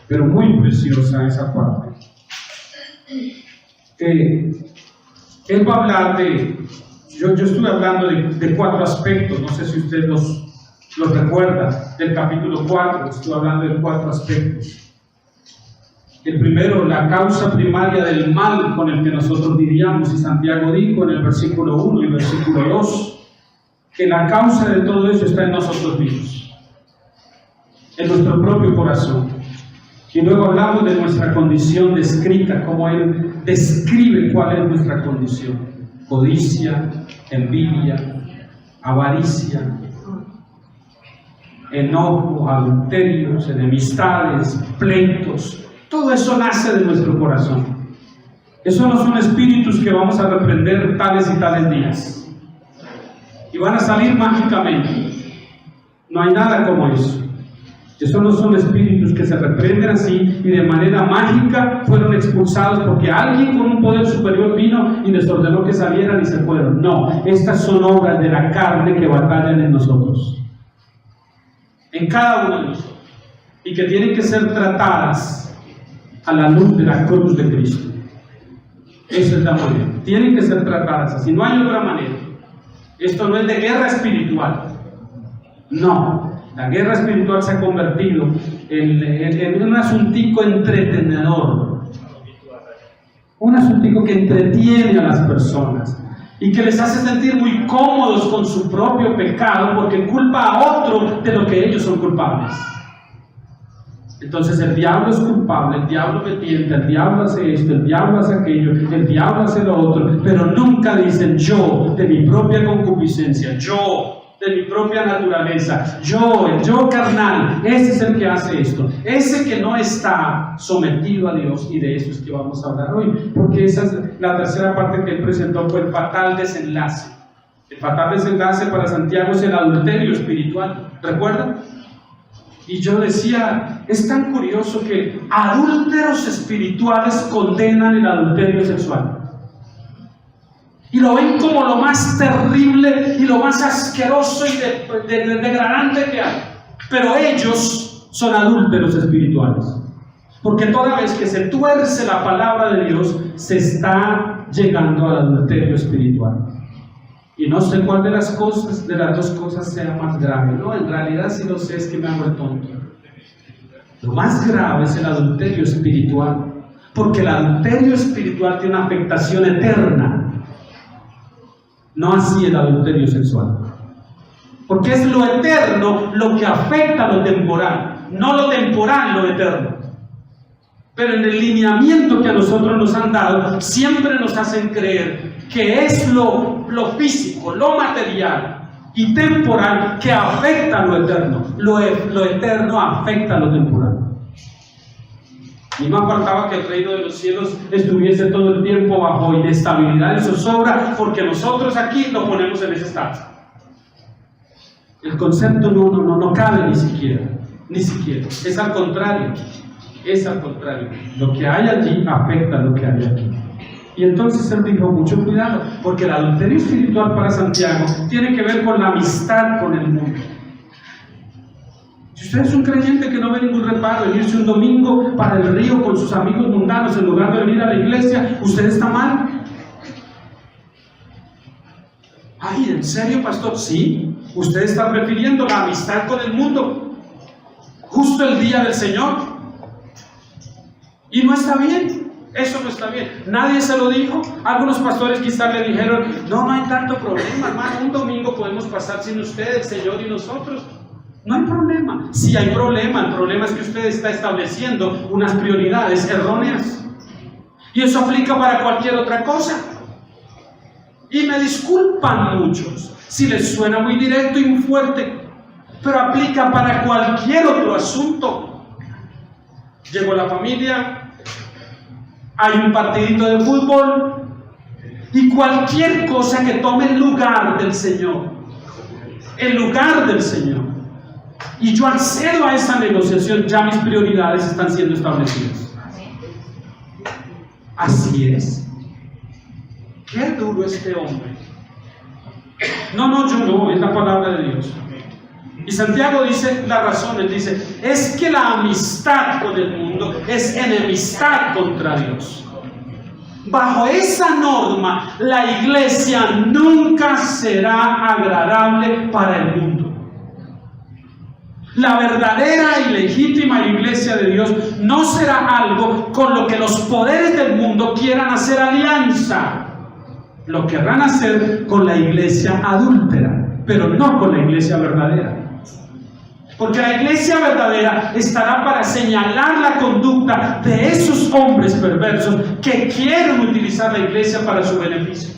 pero muy preciosa esa parte. Él va a hablar yo estuve hablando de 4 aspectos, no sé si usted los recuerda, del capítulo 4, estuve hablando de 4 aspectos. El primero, la causa primaria del mal con el que nosotros lidiamos, y Santiago dijo en el versículo 1 y versículo 2, que la causa de todo eso está en nosotros mismos, en nuestro propio corazón. Y luego hablamos de nuestra condición descrita, como Él describe cuál es nuestra condición: codicia, envidia, avaricia, enojo, adulterios, enemistades, pleitos. Todo eso nace de nuestro corazón. Esos no son espíritus que vamos a reprender tales y tales días y van a salir mágicamente. No hay nada como eso. Esos no son espíritus que se reprenden así y de manera mágica fueron expulsados porque alguien con un poder superior vino y les ordenó que salieran y se fueron. No, estas son obras de la carne que batallan en nosotros, en cada uno de nosotros, y que tienen que ser tratadas a la luz de la cruz de Cristo. Esa es la manera. Tienen que ser tratadas así, no hay otra manera. Esto no es de guerra espiritual. No, la guerra espiritual se ha convertido en un asuntico entretenedor, un asuntico que entretiene a las personas y que les hace sentir muy cómodos con su propio pecado porque culpa a otro de lo que ellos son culpables. Entonces el diablo es culpable, el diablo me tienta, el diablo hace esto, el diablo hace aquello, el diablo hace lo otro, pero nunca dicen: yo de mi propia concupiscencia, yo de mi propia naturaleza, el yo carnal, ese es el que hace esto, ese que no está sometido a Dios. Y de eso es que vamos a hablar hoy, porque esa es la tercera parte que él presentó, fue el fatal desenlace. El fatal desenlace para Santiago es el adulterio espiritual, ¿recuerdan? Y yo decía, es tan curioso que adúlteros espirituales condenan el adulterio sexual. Y lo ven como lo más terrible y lo más asqueroso y degradante que hay. Pero ellos son adúlteros espirituales. Porque toda vez que se tuerce la palabra de Dios, se está llegando al adulterio espiritual. Y no sé cuál de las dos cosas sea más grave. No, en realidad sí lo sé, es que me hago el tonto. Lo más grave es el adulterio espiritual, porque el adulterio espiritual tiene una afectación eterna, no así el adulterio sexual, porque es lo eterno lo que afecta a lo temporal, no lo temporal lo eterno. Pero en el lineamiento que a nosotros nos han dado, siempre nos hacen creer que es lo físico, lo material y temporal que afecta a lo eterno. Lo eterno afecta a lo temporal. Ni más faltaba que el reino de los cielos estuviese todo el tiempo bajo inestabilidad y zozobra, porque nosotros aquí lo ponemos en ese estado. El concepto no cabe ni siquiera. Es al contrario. Lo que hay allí afecta a lo que hay aquí. Y entonces él dijo: mucho cuidado, porque el adulterio espiritual para Santiago tiene que ver con la amistad con el mundo. Si usted es un creyente que no ve ningún reparo en irse un domingo para el río con sus amigos mundanos en lugar de venir a la iglesia, usted está mal. Ay, ¿en serio, pastor? Sí, usted está prefiriendo la amistad con el mundo justo el día del Señor. Y no está bien, eso no está bien. Nadie se lo dijo. Algunos pastores quizás le dijeron: no hay tanto problema, hermano, un domingo podemos pasar sin usted, el Señor y nosotros. No hay problema. Sí hay problema. El problema es que usted está estableciendo unas prioridades erróneas. Y eso aplica para cualquier otra cosa. Y me disculpan muchos si les suena muy directo y muy fuerte, pero aplica para cualquier otro asunto. Llegó la familia, hay un partidito de fútbol y cualquier cosa que tome el lugar del Señor, y yo accedo a esa negociación, ya mis prioridades están siendo establecidas. Así es. Qué duro este hombre. No, yo no, es la palabra de Dios. Y Santiago dice la razón, él dice, es que la amistad con el mundo es enemistad contra Dios. Bajo esa norma, la iglesia nunca será agradable para el mundo. La verdadera y legítima iglesia de Dios no será algo con lo que los poderes del mundo quieran hacer alianza. Lo querrán hacer con la iglesia adúltera, pero no con la iglesia verdadera. Porque la iglesia verdadera estará para señalar la conducta de esos hombres perversos que quieren utilizar la iglesia para su beneficio.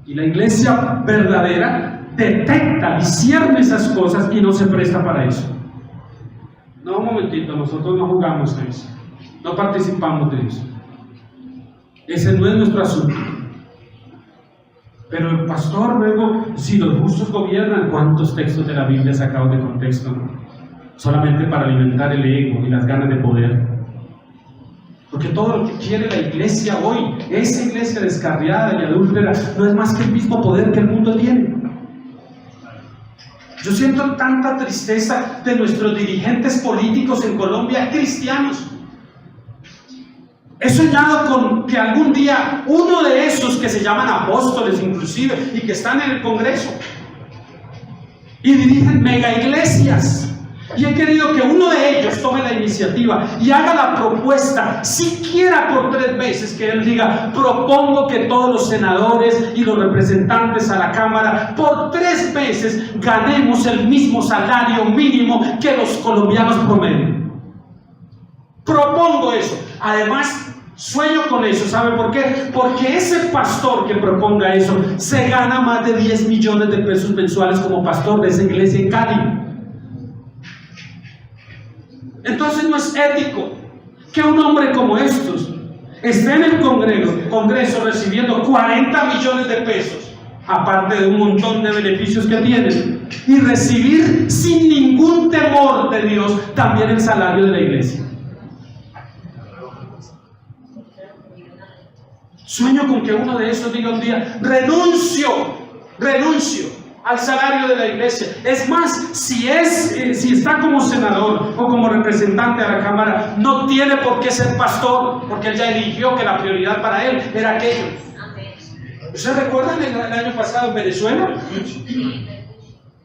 Y la iglesia verdadera detecta, discierne esas cosas y no se presta para eso. No, un momentito, nosotros no jugamos a eso, no participamos de eso. Ese no es nuestro asunto. Pero el pastor, luego, si los justos gobiernan, ¿cuántos textos de la Biblia sacados de contexto? ¿No? Solamente para alimentar el ego y las ganas de poder. Porque todo lo que quiere la iglesia hoy, esa iglesia descarriada y adúltera, no es más que el mismo poder que el mundo tiene. Yo siento tanta tristeza de nuestros dirigentes políticos en Colombia, cristianos. He soñado con que algún día uno de esos que se llaman apóstoles inclusive y que están en el Congreso y dirigen mega iglesias, y he querido que uno de ellos tome la iniciativa y haga la propuesta, siquiera por 3 veces, que él diga: propongo que todos los senadores y los representantes a la Cámara por 3 veces ganemos el mismo salario mínimo que los colombianos promedio. Propongo eso. Además, sueño con eso. ¿Sabe por qué? Porque ese pastor que proponga eso se gana más de 10 millones de pesos mensuales como pastor de esa iglesia en Cali. Entonces no es ético que un hombre como estos esté en el Congreso recibiendo 40 millones de pesos, aparte de un montón de beneficios que tienen, y recibir sin ningún temor de Dios también el salario de la iglesia. Sueño con que uno de esos diga un día: renuncio al salario de la iglesia. Es más, si está como senador o como representante a la Cámara, no tiene por qué ser pastor, porque él ya eligió que la prioridad para él era aquello. ¿Ustedes recuerdan el año pasado en Venezuela?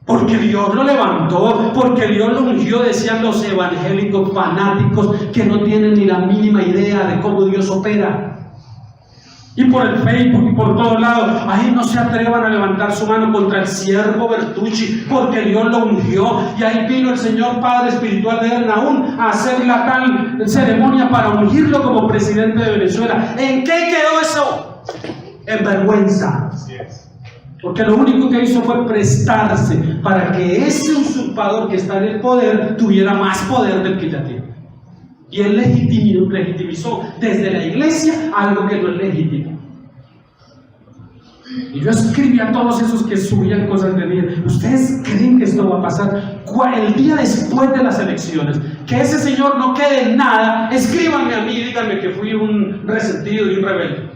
Porque Dios lo levantó, porque Dios lo ungió, decían los evangélicos fanáticos que no tienen ni la mínima idea de cómo Dios opera. Y por el Facebook y por todos lados, ahí no se atrevan a levantar su mano contra el siervo Bertucci, porque Dios lo ungió. Y ahí vino el señor padre espiritual de Naún a hacer la tal ceremonia para ungirlo como presidente de Venezuela. ¿En qué quedó eso? En vergüenza. Porque lo único que hizo fue prestarse para que ese usurpador que está en el poder tuviera más poder del que ya tiene. Y él legitimizó desde la iglesia algo que no es legítimo. Y yo escribí a todos esos que subían cosas de mí: ¿ustedes creen que esto va a pasar el día después de las elecciones? Que ese señor no quede en nada. Escríbanme a mí, díganme que fui un resentido y un rebelde.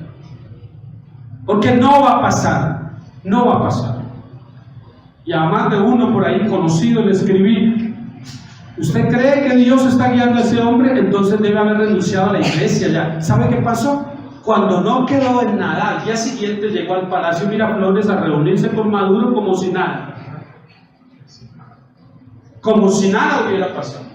Porque no va a pasar, no va a pasar. Y a más de uno por ahí conocido le escribí: ¿usted cree que Dios está guiando a ese hombre? Entonces debe haber renunciado a la iglesia ya. ¿Sabe qué pasó? Cuando no quedó en nada, al día siguiente llegó al Palacio Miraflores a reunirse con Maduro como si nada. Como si nada hubiera pasado.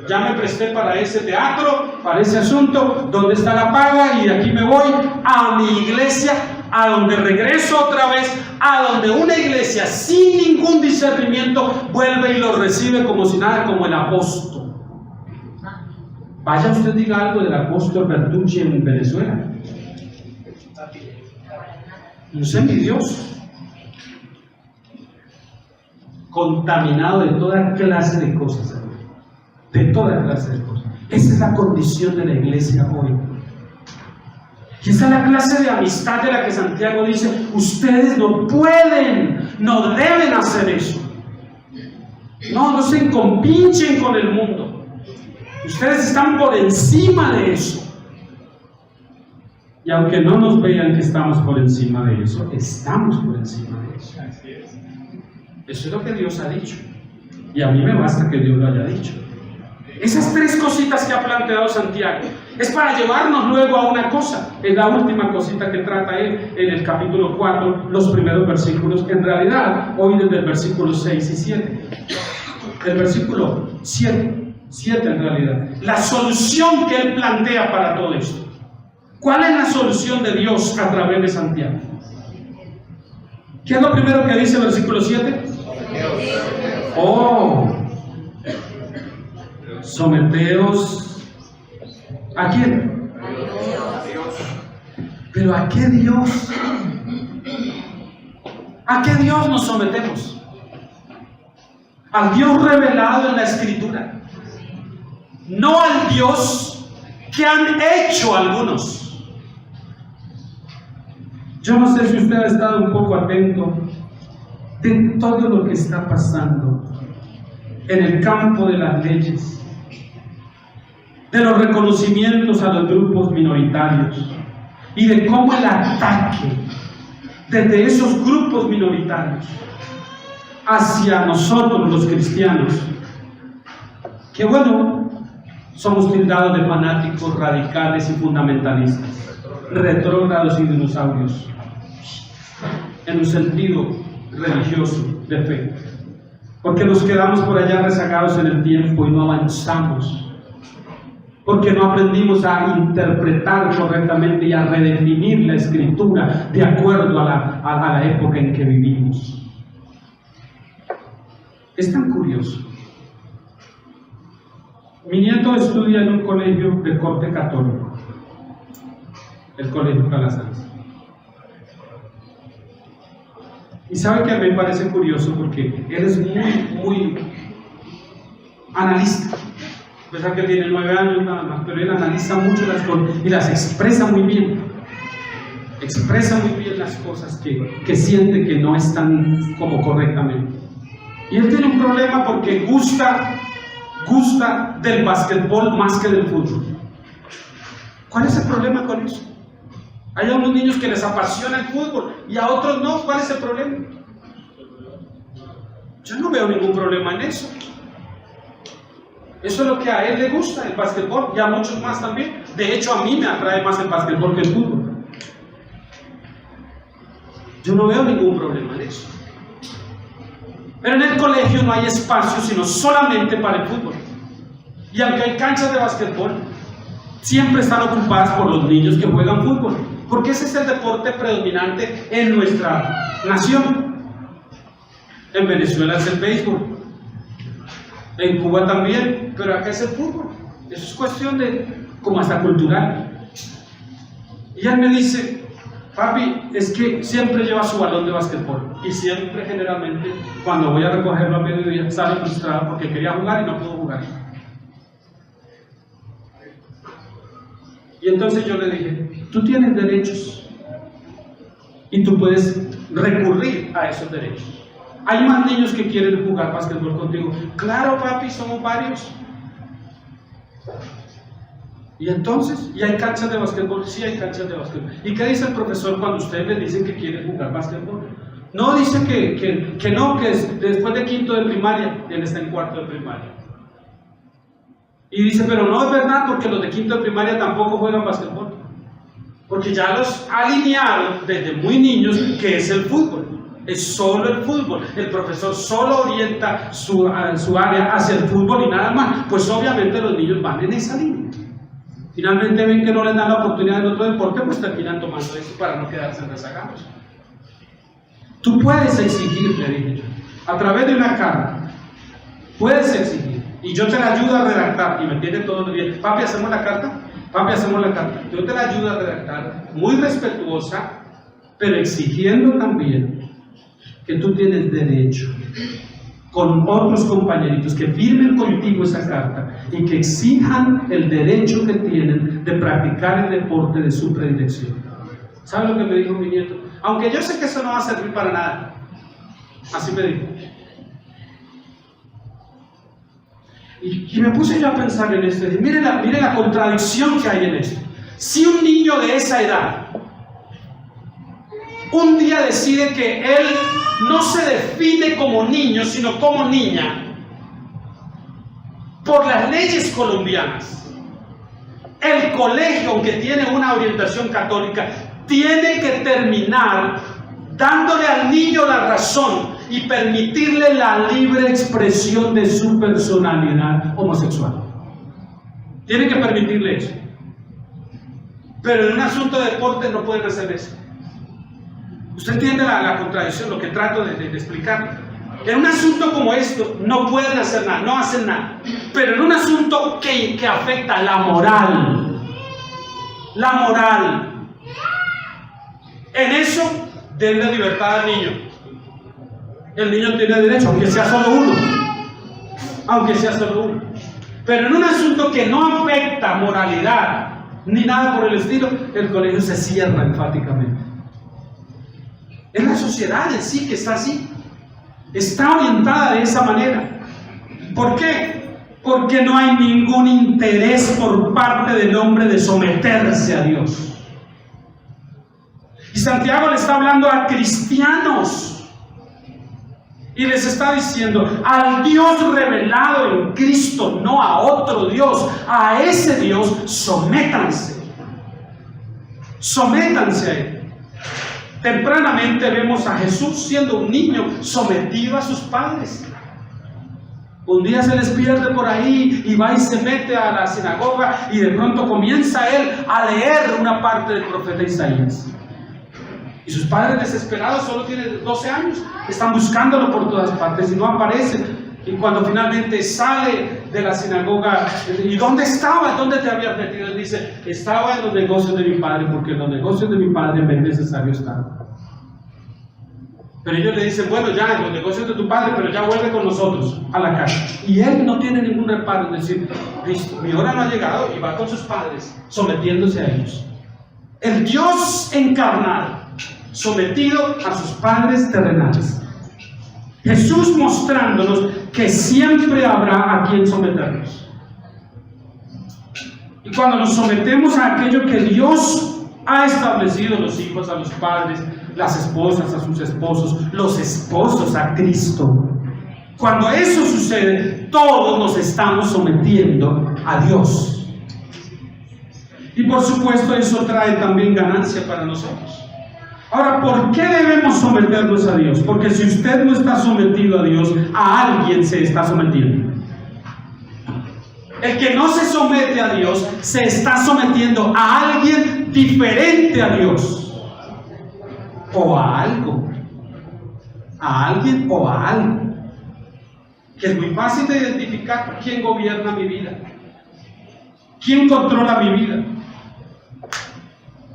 Ya me presté para ese teatro, para ese asunto. ¿Dónde está la paga? Y de aquí me voy a mi iglesia, a donde regreso otra vez, a donde una iglesia sin ningún discernimiento vuelve y lo recibe como si nada, como el apóstol. Vaya usted, diga algo del apóstol Bertucci en Venezuela. Un semidioso, contaminado de toda clase de cosas, de toda clase de cosas. Esa es la condición de la iglesia hoy. Y esa es la clase de amistad de la que Santiago dice: ustedes no pueden, no deben hacer eso. No se compinchen con el mundo. Ustedes están por encima de eso. Y aunque no nos vean que estamos por encima de eso, estamos por encima de eso. Eso es lo que Dios ha dicho. Y a mí me basta que Dios lo haya dicho. Esas tres cositas que ha planteado Santiago es para llevarnos luego a una cosa. Es la última cosita que trata él en el capítulo 4, los primeros versículos. En realidad, hoy desde el versículo 6 y 7. El versículo 7 en realidad. La solución que él plantea para todo esto. ¿Cuál es la solución de Dios a través de Santiago? ¿Qué es lo primero que dice el versículo 7? Oh, someteos. ¿A quién? A Dios. ¿Pero a qué Dios? ¿A qué Dios nos sometemos? Al Dios revelado en la Escritura, no al Dios que han hecho algunos. Yo no sé si usted ha estado un poco atento de todo lo que está pasando en el campo de las leyes, de los reconocimientos a los grupos minoritarios y de cómo el ataque desde esos grupos minoritarios hacia nosotros los cristianos, que bueno, somos tildados de fanáticos radicales y fundamentalistas, retrógrados y dinosaurios, en un sentido religioso de fe, porque nos quedamos por allá rezagados en el tiempo y no avanzamos, porque no aprendimos a interpretar correctamente y a redefinir la Escritura de acuerdo a la época en que vivimos. Es tan curioso. Mi nieto estudia en un colegio de corte católico, el Colegio Calasanz. Y sabe que me parece curioso porque él es muy analista. A pesar que tiene 9 años nada más, pero él analiza mucho las cosas y las expresa muy bien. Expresa muy bien las cosas que siente que no están como correctamente. Y él tiene un problema porque gusta del básquetbol más que del fútbol. ¿Cuál es el problema con eso? Hay a unos niños que les apasiona el fútbol y a otros no. ¿Cuál es el problema? Yo no veo ningún problema en eso. Eso es lo que a él le gusta, el básquetbol, y a muchos más también. De hecho, a mí me atrae más el básquetbol que el fútbol. Yo no veo ningún problema en eso. Pero en el colegio no hay espacio sino solamente para el fútbol. Y aunque hay canchas de básquetbol, siempre están ocupadas por los niños que juegan fútbol, porque ese es el deporte predominante en nuestra nación. En Venezuela es el béisbol, en Cuba también, pero acá es el fútbol. Eso es cuestión de, como hasta cultural. Y él me dice: papi, es que siempre lleva su balón de básquetbol y siempre, generalmente, cuando voy a recogerlo a mediodía, sale frustrado porque quería jugar y no pudo jugar. Y entonces yo le dije: tú tienes derechos y tú puedes recurrir a esos derechos. Hay más niños que quieren jugar básquetbol contigo. Claro, papi, somos varios. Y entonces, ¿y hay canchas de básquetbol? Sí, hay canchas de básquetbol. ¿Y qué dice el profesor cuando ustedes le dicen que quieren jugar básquetbol? No, dice que no, que es después de quinto de primaria. Él está en cuarto de primaria. Y dice: pero no es verdad, porque los de quinto de primaria tampoco juegan básquetbol, porque ya los alinearon desde muy niños que es el fútbol. Es solo el fútbol. El profesor solo orienta su área hacia el fútbol y nada más. Pues obviamente los niños van en esa línea. Finalmente ven que no les dan la oportunidad en otro deporte, pues terminan tomando eso para no quedarse rezagados. Tú puedes exigir, le dije yo, a través de una carta, puedes exigir, y yo te la ayudo a redactar, y me tiene todo el día: papi, ¿hacemos la carta? Papi, ¿hacemos la carta? Yo te la ayudo a redactar, muy respetuosa, pero exigiendo también que tú tienes derecho, con otros compañeritos, que firmen contigo esa carta y que exijan el derecho que tienen de practicar el deporte de su predilección. ¿Sabe lo que me dijo mi nieto? Aunque yo sé que eso no va a servir para nada. Así me dijo. Y me puse yo a pensar en esto. Y mire la contradicción que hay en esto. Si un niño de esa edad un día decide que él no se define como niño, sino como niña, por las leyes colombianas, el colegio, aunque tiene una orientación católica, tiene que terminar dándole al niño la razón y permitirle la libre expresión de su personalidad homosexual. Tiene que permitirle eso. Pero en un asunto de deporte no pueden hacer eso. Usted entiende la contradicción, lo que trato de explicar. En un asunto como esto no pueden hacer nada, no hacen nada. Pero en un asunto que afecta la moral, en eso denle libertad al niño. El niño tiene derecho, aunque sea solo uno. Pero en un asunto que no afecta moralidad ni nada por el estilo, el colegio se cierra enfáticamente. Es la sociedad en sí que está así. Está orientada de esa manera. ¿Por qué? Porque no hay ningún interés por parte del hombre de someterse a Dios. Y Santiago le está hablando a cristianos y les está diciendo: al Dios revelado en Cristo, no a otro Dios, a ese Dios sométanse. Sométanse a Él. Tempranamente vemos a Jesús siendo un niño sometido a sus padres. Un día se les pierde por ahí y va y se mete a la sinagoga y de pronto comienza él a leer una parte del profeta Isaías. Y sus padres desesperados, solo tienen 12 años, están buscándolo por todas partes y no aparece. Y cuando finalmente sale de la sinagoga, ¿y dónde estaba? ¿Dónde te habías metido? Él dice: estaba en los negocios de mi padre, porque en los negocios de mi padre me es necesario estar. Pero ellos le dicen: bueno, ya en los negocios de tu padre, pero ya vuelve con nosotros a la casa. Y él no tiene ningún reparo en decir: listo, mi hora no ha llegado, y va con sus padres, sometiéndose a ellos. El Dios encarnado, sometido a sus padres terrenales. Jesús mostrándonos que siempre habrá a quien someternos. Y cuando nos sometemos a aquello que Dios ha establecido, los hijos a los padres, las esposas a sus esposos, los esposos a Cristo, cuando eso sucede, todos nos estamos sometiendo a Dios. Y por supuesto eso trae también ganancia para nosotros. Ahora, ¿por qué debemos someternos a Dios? Porque si usted no está sometido a Dios, a alguien se está sometiendo. El que no se somete a Dios se está sometiendo a alguien diferente a Dios, o a algo, a alguien o a algo, que es muy fácil de identificar quién gobierna mi vida, quién controla mi vida.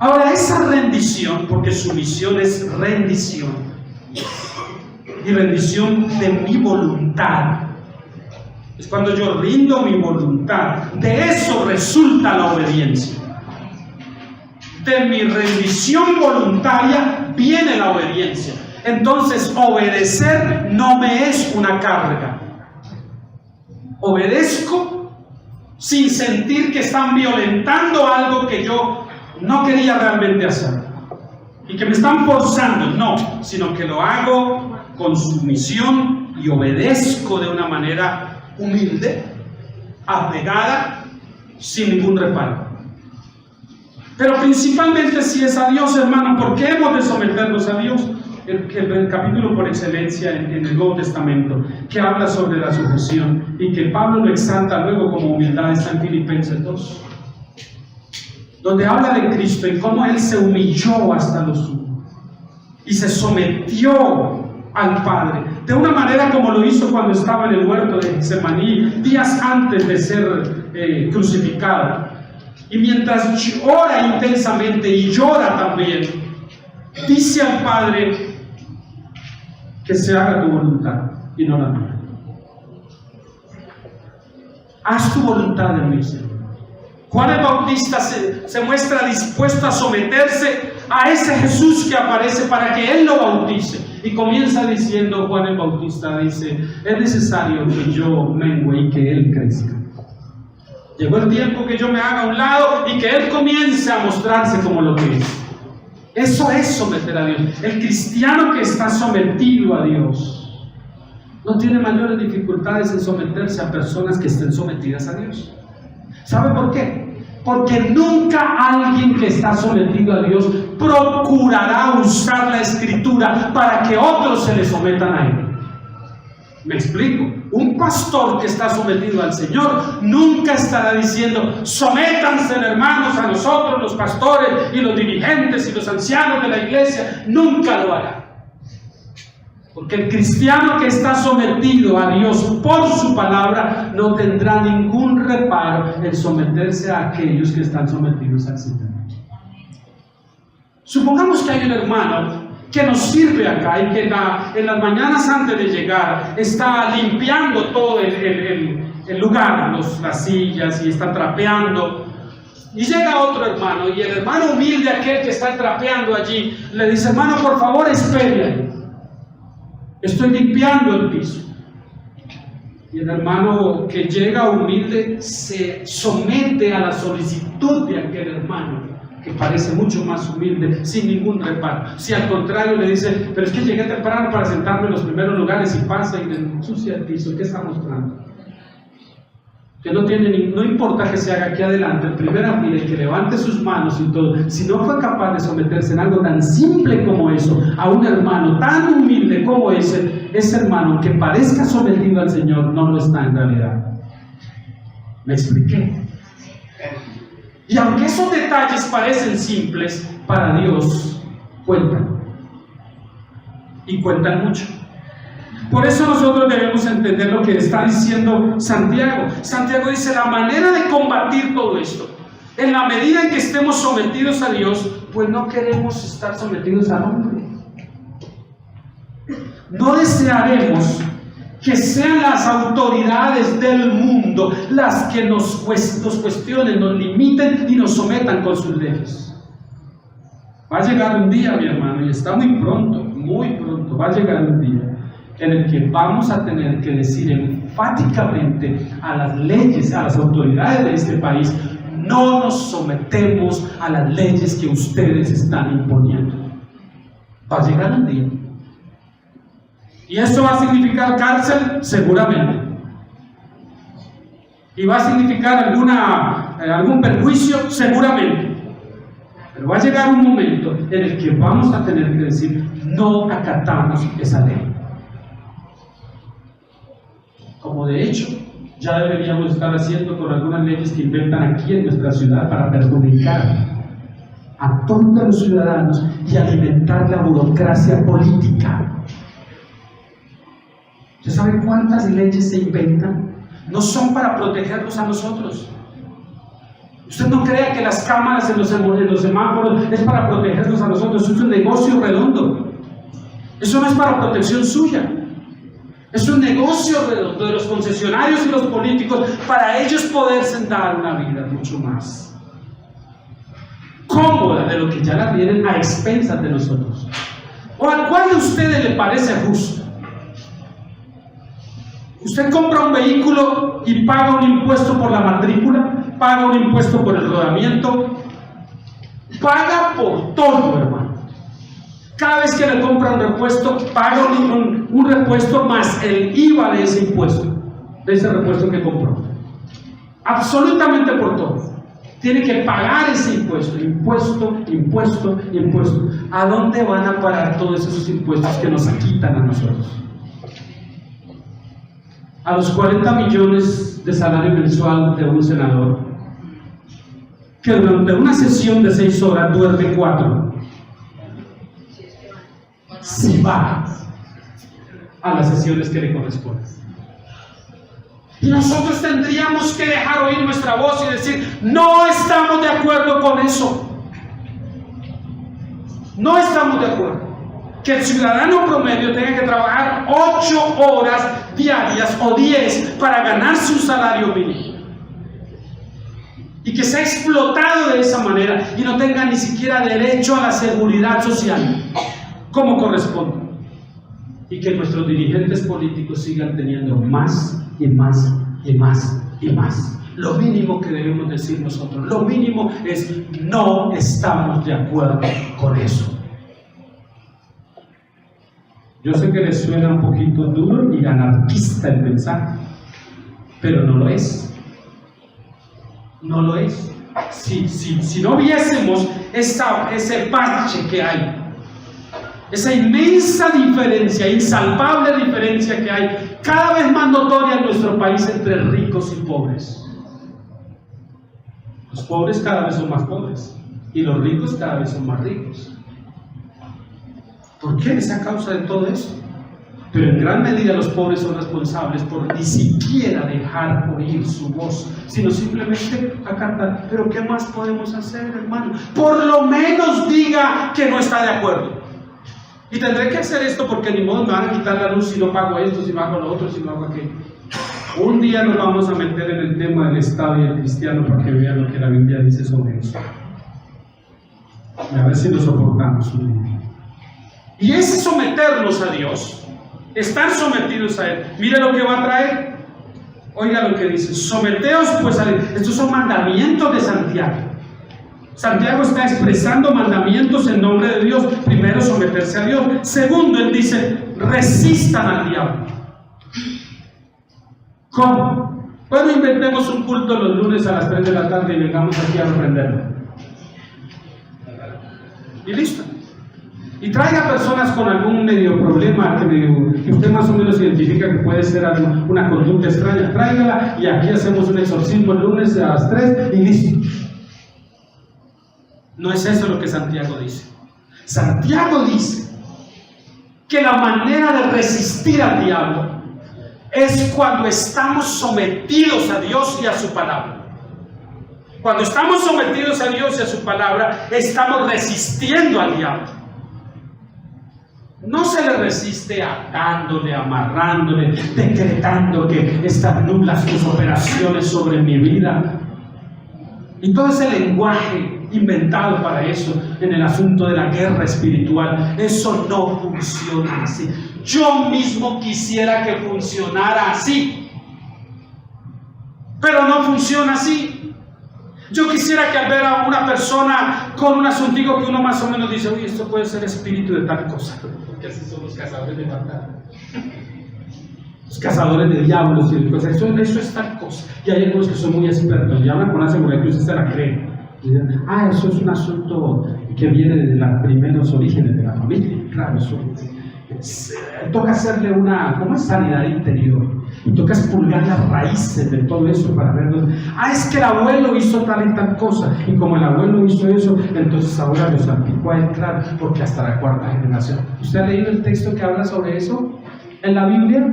Ahora, esa rendición, porque sumisión es rendición, y rendición de mi voluntad, es cuando yo rindo mi voluntad. De eso resulta la obediencia. De mi rendición voluntaria viene la obediencia. Entonces, obedecer no me es una carga. Obedezco sin sentir que están violentando algo que yo no quería realmente hacer y que me están forzando, no, sino que lo hago con sumisión y obedezco de una manera humilde, apegada, sin ningún reparo. Pero principalmente si es a Dios, hermano. ¿Por qué hemos de someternos a Dios? El capítulo por excelencia en el Nuevo Testamento, que habla sobre la sujeción y que Pablo lo exalta luego como humildad, está en Filipenses 2, donde habla de Cristo y cómo Él se humilló hasta lo sumo y se sometió al Padre, de una manera como lo hizo cuando estaba en el huerto de Getsemaní, días antes de ser crucificado. Y mientras ora intensamente y llora también, dice al Padre: que se haga tu voluntad y no la mía. Haz tu voluntad en mí, Señor. Juan el Bautista se muestra dispuesto a someterse a ese Jesús que aparece para que Él lo bautice. Y comienza diciendo, Juan el Bautista dice: es necesario que yo mengüe y que Él crezca. Llegó el tiempo que yo me haga a un lado y que Él comience a mostrarse como lo que es. Eso es someter a Dios. El cristiano que está sometido a Dios no tiene mayores dificultades en someterse a personas que estén sometidas a Dios. ¿Sabe por qué? Porque nunca alguien que está sometido a Dios procurará usar la Escritura para que otros se le sometan a Él. Me explico. Un pastor que está sometido al Señor nunca estará diciendo: sométanse, hermanos, a nosotros los pastores y los dirigentes y los ancianos de la iglesia. Nunca lo hará. Porque el cristiano que está sometido a Dios por su palabra no tendrá ningún reparo en someterse a aquellos que están sometidos al Señor. Supongamos que hay un hermano que nos sirve acá y que en las mañanas antes de llegar está limpiando todo el lugar, las sillas, y está trapeando. Y llega otro hermano, y el hermano humilde, aquel que está trapeando allí, le dice: hermano, por favor, espere ahí. Estoy limpiando el piso. Y el hermano que llega humilde se somete a la solicitud de aquel hermano, que parece mucho más humilde, sin ningún reparo. Si al contrario le dice: pero es que llegué temprano para sentarme en los primeros lugares, y pasa y le ensucia el piso, ¿qué está mostrando? Que no importa que se haga aquí adelante, en primera fila, y que levante sus manos y todo. Si no fue capaz de someterse en algo tan simple como eso, a un hermano tan humilde como ese hermano que parezca sometido al Señor, no lo está en realidad. ¿Me expliqué? Y aunque esos detalles parecen simples, para Dios cuentan. Y cuentan mucho. Por eso nosotros debemos entender lo que está diciendo Santiago. Santiago dice: la manera de combatir todo esto, en la medida en que estemos sometidos a Dios, pues no queremos estar sometidos al hombre. No desearemos que sean las autoridades del mundo las que nos cuestionen, nos limiten y nos sometan con sus leyes. Va a llegar un día, mi hermano, y está muy pronto, va a llegar un día en el que vamos a tener que decir enfáticamente a las leyes, a las autoridades de este país: no nos sometemos a las leyes que ustedes están imponiendo. Va a llegar un día. ¿Y esto va a significar cárcel? Seguramente. ¿Y va a significar algún perjuicio? Seguramente. Pero va a llegar un momento en el que vamos a tener que decir: no acatamos esa ley. Como de hecho ya deberíamos estar haciendo con algunas leyes que inventan aquí en nuestra ciudad para perjudicar a todos los ciudadanos y alimentar la burocracia política. ¿Usted sabe cuántas leyes se inventan? No son para protegernos a nosotros. Usted no crea que las cámaras en los semáforos es para protegernos a nosotros. Eso es un negocio redondo. Eso no es para protección suya. Es un negocio redondo de los concesionarios y los políticos, para ellos poderse dar una vida mucho más cómoda de lo que ya la tienen, a expensas de nosotros. ¿O a cuál de ustedes le parece justo? Usted compra un vehículo y paga un impuesto por la matrícula, paga un impuesto por el rodamiento, paga por todo, hermano. Cada vez que le compra un repuesto, paga un repuesto más el IVA de ese impuesto, de ese repuesto que compró. Absolutamente por todo. Tiene que pagar ese impuesto. ¿A dónde van a parar todos esos impuestos que nos quitan a nosotros? A los 40 millones de salario mensual de un senador, que durante una sesión de 6 horas duerme 4. Si va a las sesiones que le corresponden. Y nosotros tendríamos que dejar oír nuestra voz y decir: no estamos de acuerdo con eso. No estamos de acuerdo. Que el ciudadano promedio tenga que trabajar 8 horas diarias o 10 para ganarse un salario mínimo. Y que sea explotado de esa manera y no tenga ni siquiera derecho a la seguridad social como corresponde. Y que nuestros dirigentes políticos sigan teniendo más y más y más y más. Lo mínimo que debemos decir nosotros, lo mínimo es: no estamos de acuerdo con eso. Yo sé que les suena un poquito duro y anarquista el mensaje, pero no lo es. No lo es. Si no viésemos ese parche que hay, esa inmensa diferencia, insalvable diferencia que hay, cada vez más notoria en nuestro país entre ricos y pobres. Los pobres cada vez son más pobres y los ricos cada vez son más ricos. ¿Por qué? Es a causa de todo eso. Pero en gran medida los pobres son responsables por ni siquiera dejar oír su voz, sino simplemente acatar. Pero ¿qué más podemos hacer, hermano? Por lo menos diga que no está de acuerdo. Y tendré que hacer esto porque ni modo me van a quitar la luz si no pago esto, si no hago lo otro, si no hago aquello. Un día nos vamos a meter en el tema del Estado y el cristiano para que vean lo que la Biblia dice sobre eso. Y a ver si lo soportamos un día. Y ese someternos a Dios, estar sometidos a Él, mire lo que va a traer. Oiga lo que dice: someteos pues a Dios. Estos son mandamientos de Santiago. Santiago está expresando mandamientos en nombre de Dios. Primero, someterse a Dios. Segundo, él dice: resistan al diablo. ¿Cómo? Bueno, inventemos un culto los lunes a las 3 de la tarde y vengamos aquí a reprenderlo. Y listo. Y traiga personas con algún medio problema que usted más o menos identifica que puede ser una conducta extraña. Tráigala y aquí hacemos un exorcismo el lunes a las 3 y listo. No es eso lo que Santiago dice. Santiago dice que la manera de resistir al diablo es cuando estamos sometidos a Dios y a su palabra. Cuando estamos sometidos a Dios y a su palabra, estamos resistiendo al diablo. No se le resiste atándole, amarrándole, decretando que están nulas tus operaciones sobre mi vida. Y todo ese lenguaje inventado para eso en el asunto de la guerra espiritual, eso no funciona así. Yo mismo quisiera que funcionara así, pero no funciona así. Yo quisiera que al ver a una persona con un asuntico que uno más o menos dice: uy, esto puede ser espíritu de tal cosa, porque así son los cazadores de maldad, los cazadores de diablos y cosas. Eso es tal cosa. Y hay algunos que son muy expertos y hablan con la seguridad que usted se la cree. Eso es un asunto que viene desde los primeros orígenes de la familia. Claro, eso toca hacerle como es sanidad interior, y toca expulgar las raíces de todo eso para verlo. Es que el abuelo hizo tal y tal cosa, y como el abuelo hizo eso, entonces ahora lo salpicó a él, claro, porque hasta la cuarta generación. ¿Usted ha leído el texto que habla sobre eso en la Biblia?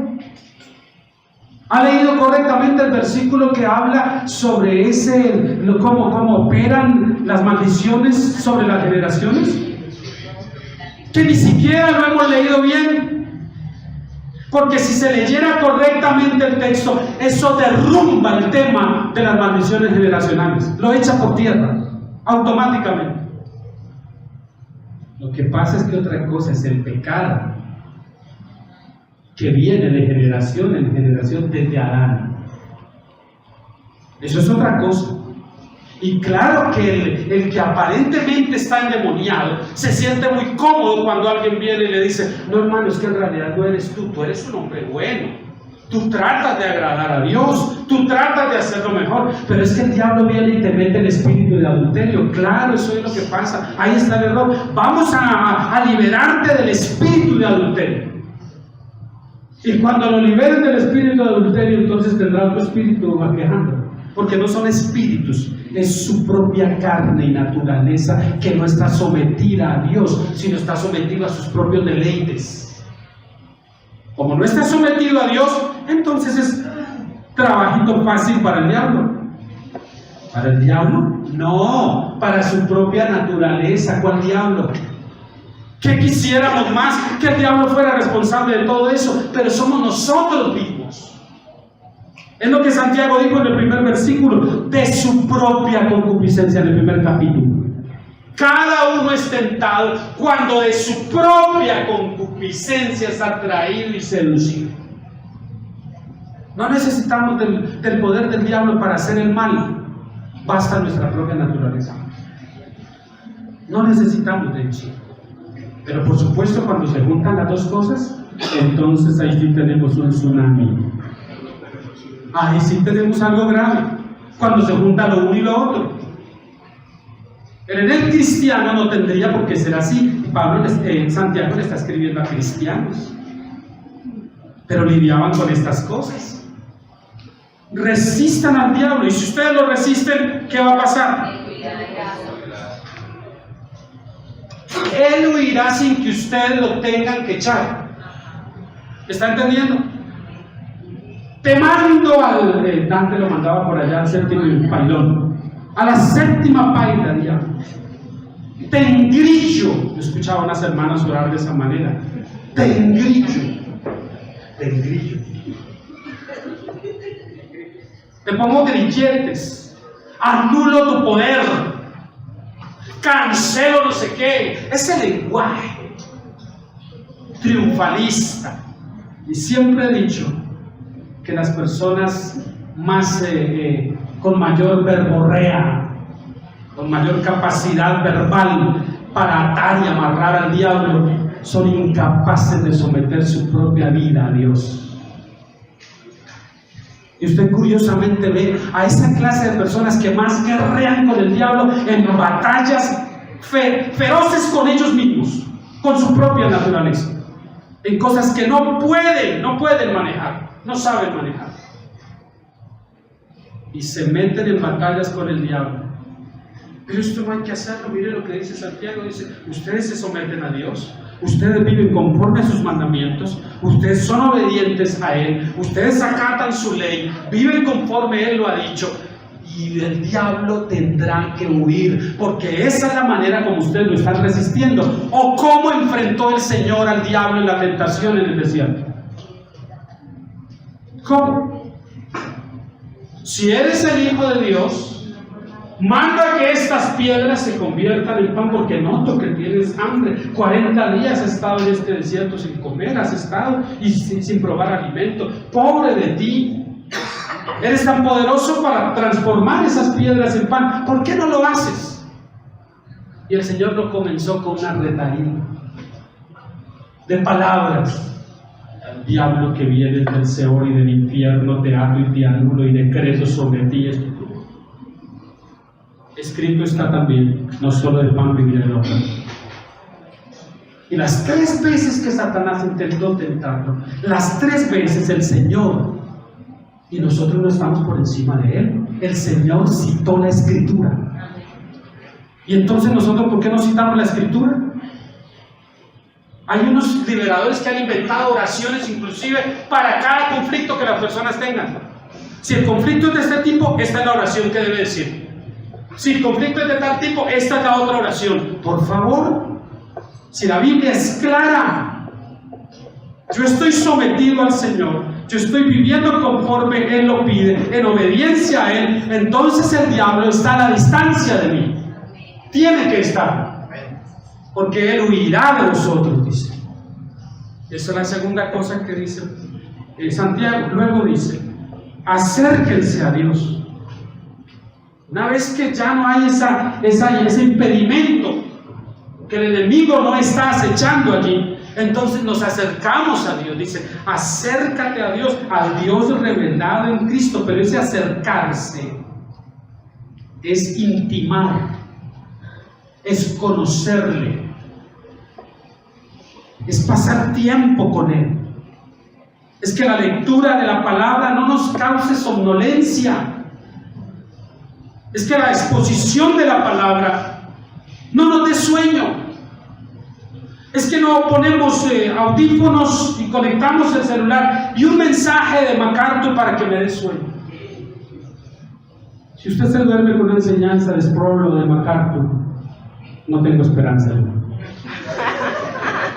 ¿Ha leído correctamente el versículo que habla sobre cómo operan las maldiciones sobre las generaciones? Que ni siquiera lo hemos leído bien. Porque si se leyera correctamente el texto, eso derrumba el tema de las maldiciones generacionales. Lo echa por tierra, automáticamente. Lo que pasa es que otra cosa es el pecado, que viene de generación en generación desde Adán. Eso es otra cosa. Y claro que el que aparentemente está endemoniado se siente muy cómodo cuando alguien viene y le dice: no, hermano, es que en realidad no eres tú eres un hombre bueno, tú tratas de agradar a Dios, tú tratas de hacerlo mejor, pero es que el diablo viene y te mete el espíritu de adulterio. Claro, eso es lo que pasa, ahí está el error. Vamos a liberarte del espíritu de adulterio. Y cuando lo liberen del espíritu de adulterio, entonces tendrá otro espíritu aquejando. Porque no son espíritus, es su propia carne y naturaleza que no está sometida a Dios, sino está sometido a sus propios deleites. Como no está sometido a Dios, entonces es trabajito fácil para el diablo. ¿Para el diablo? No, para su propia naturaleza. ¿Cuál diablo? ¿Qué quisiéramos más? Que el diablo fuera responsable de todo eso, pero somos nosotros mismos. Es lo que Santiago dijo en el primer versículo, de su propia concupiscencia, en el primer capítulo. Cada uno es tentado cuando de su propia concupiscencia es atraído y seducido. No necesitamos del poder del diablo para hacer el mal. Basta nuestra propia naturaleza. No necesitamos de eso. Pero por supuesto, cuando se juntan las dos cosas, entonces ahí sí tenemos un tsunami. Ahí sí tenemos algo grave. Cuando se junta lo uno y lo otro. En el cristiano no tendría por qué ser así. Santiago le está escribiendo a cristianos. Pero lidiaban con estas cosas. Resistan al diablo, y si ustedes lo resisten, ¿qué va a pasar? Él huirá sin que ustedes lo tengan que echar. ¿Está entendiendo? Te mando al Dante lo mandaba por allá al séptimo pailón, a la séptima paila, diablo. Te engrillo. Yo escuchaba a unas hermanas orar de esa manera. Te engrillo. Te engrillo. Te pongo grilletes, anulo tu poder, cancelo no sé qué. Ese lenguaje triunfalista. Y siempre he dicho que las personas más con mayor verborrea, con mayor capacidad verbal para atar y amarrar al diablo, son incapaces de someter su propia vida a Dios. Y usted curiosamente ve a esa clase de personas que más guerrean con el diablo en batallas feroces con ellos mismos, con su propia naturaleza, en cosas que no pueden manejar, no saben manejar. Y se meten en batallas con el diablo. Pero esto no hay que hacerlo. Mire lo que dice Santiago, dice: ustedes se someten a Dios, ustedes viven conforme a sus mandamientos, ustedes son obedientes a Él, ustedes acatan su ley, viven conforme Él lo ha dicho, y del diablo tendrán que huir, porque esa es la manera como ustedes lo están resistiendo. ¿O cómo enfrentó el Señor al diablo en la tentación en el desierto? ¿Cómo? Si eres el Hijo de Dios, manda que estas piedras se conviertan en pan, porque noto que tienes hambre. 40 días has estado en este desierto sin comer, has estado y sin probar alimento. Pobre de ti. Eres tan poderoso para transformar esas piedras en pan. ¿Por qué no lo haces? Y el Señor lo comenzó con una retaíla de palabras. Al diablo que viene del Seol y del infierno te ato y te anulo y decreto sobre ti esto. Escrito está también: no solo de pan vivirá el hombre. Y las 3 veces que Satanás intentó tentarlo, las 3 veces el Señor, y nosotros no estamos por encima de Él, el Señor citó la Escritura. Y entonces nosotros, ¿por qué no citamos la Escritura? Hay unos liberadores que han inventado oraciones inclusive para cada conflicto que las personas tengan. Si el conflicto es de este tipo, esta es la oración que debe decir. Si el conflicto es de tal tipo, esta es la otra oración. Por favor, si la Biblia es clara, yo estoy sometido al Señor, yo estoy viviendo conforme Él lo pide, en obediencia a Él, entonces el diablo está a la distancia de mí. Tiene que estar, porque Él huirá de vosotros, dice. Esa es la segunda cosa que dice Santiago. Luego dice: acérquense a Dios. Una vez que ya no hay ese impedimento, que el enemigo no está acechando allí, entonces nos acercamos a Dios. Dice: acércate a Dios, al Dios revelado en Cristo. Pero ese acercarse es intimar, es conocerle, es pasar tiempo con Él. Es que la lectura de la palabra no nos cause somnolencia. Es que la exposición de la palabra no nos dé sueño. Es que no ponemos audífonos y conectamos el celular y un mensaje de MacArthur para que me dé sueño. Si usted se duerme con una enseñanza de Sproul o de MacArthur, no tengo esperanza.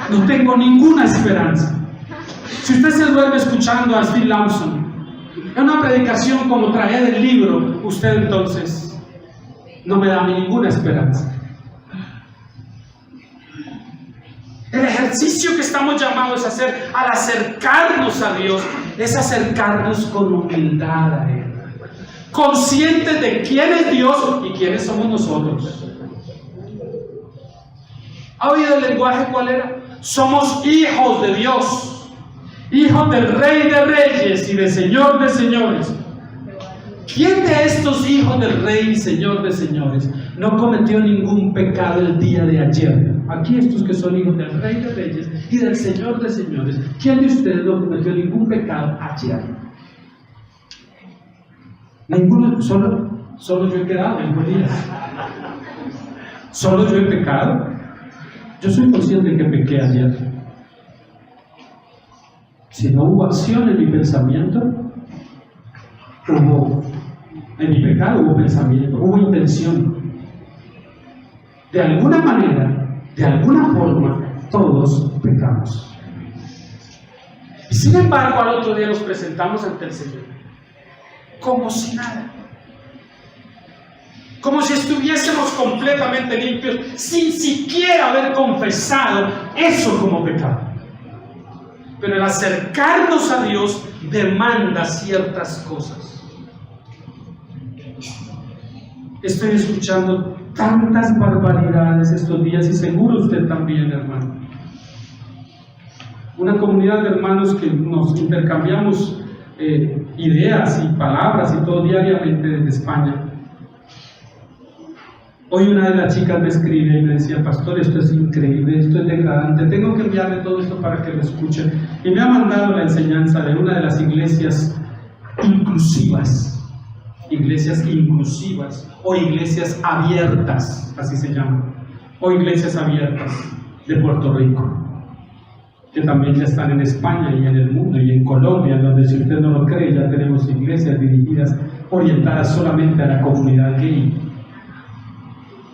No tengo ninguna esperanza. Si usted se duerme escuchando a Steve Lawson en una predicación como trae del libro, usted entonces no me da ninguna esperanza. El ejercicio que estamos llamados a hacer al acercarnos a Dios es acercarnos con humildad a Él, conscientes de quién es Dios y quiénes somos nosotros. ¿Ha oído el lenguaje cuál era? Somos hijos de Dios, hijos del Rey de Reyes y del Señor de Señores. ¿Quién de estos hijos del Rey y Señor de Señores no cometió ningún pecado el día de ayer? Aquí estos que son hijos del Rey de Reyes y del Señor de Señores, ¿quién de ustedes no cometió ningún pecado ayer? Ninguno, solo yo he quedado en días. ¿Solo yo he pecado? Yo soy consciente que pequé ayer. Si no hubo acción en mi pensamiento, en mi pecado hubo pensamiento, hubo intención. De alguna manera, de alguna forma, todos pecamos. Y sin embargo, al otro día nos presentamos ante el Señor, como si nada. Como si estuviésemos completamente limpios, sin siquiera haber confesado eso como pecado. Pero el acercarnos a Dios demanda ciertas cosas. Estoy escuchando tantas barbaridades estos días y seguro usted también, hermano. Una comunidad de hermanos que nos intercambiamos ideas y palabras y todo diariamente desde España. Hoy una de las chicas me escribe y me decía: pastor, esto es increíble, esto es degradante, tengo que enviarle todo esto para que lo escuchen. Y me ha mandado la enseñanza de una de las iglesias inclusivas o iglesias abiertas, así se llaman, o iglesias abiertas de Puerto Rico, que también ya están en España y en el mundo y en Colombia, donde, si usted no lo cree, ya tenemos iglesias dirigidas, orientadas solamente a la comunidad gay,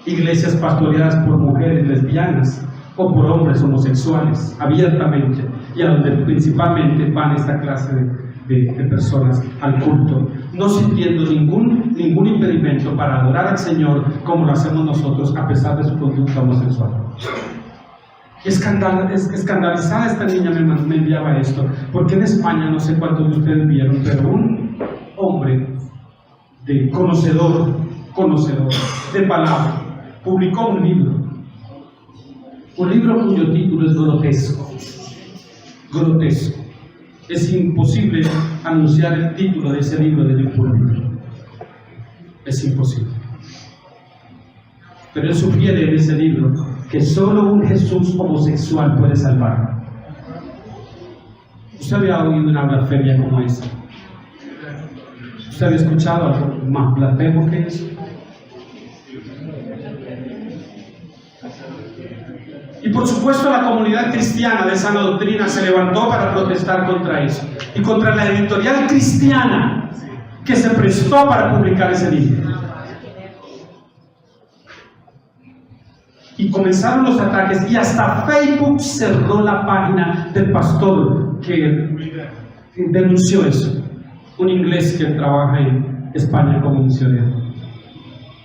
iglesias pastoreadas por mujeres lesbianas o por hombres homosexuales, abiertamente, y a donde principalmente van esta clase de personas al culto, no sintiendo ningún impedimento para adorar al Señor como lo hacemos nosotros, a pesar de su conducta homosexual. Y escandalizada esta niña me enviaba esto, porque en España, no sé cuántos de ustedes vieron, pero un hombre conocedor de palabra publicó un libro cuyo título es grotesco. Es imposible anunciar el título de ese libro desde el púlpito. Es imposible. Pero él sugiere en ese libro que solo un Jesús homosexual puede salvar. ¿Usted había oído una blasfemia como esa? ¿Usted había escuchado algo más blasfemo que eso? Y por supuesto la comunidad cristiana de sana doctrina se levantó para protestar contra eso y contra la editorial cristiana que se prestó para publicar ese libro. Y comenzaron los ataques y hasta Facebook cerró la página del pastor que denunció eso, un inglés que trabaja en España como misionero.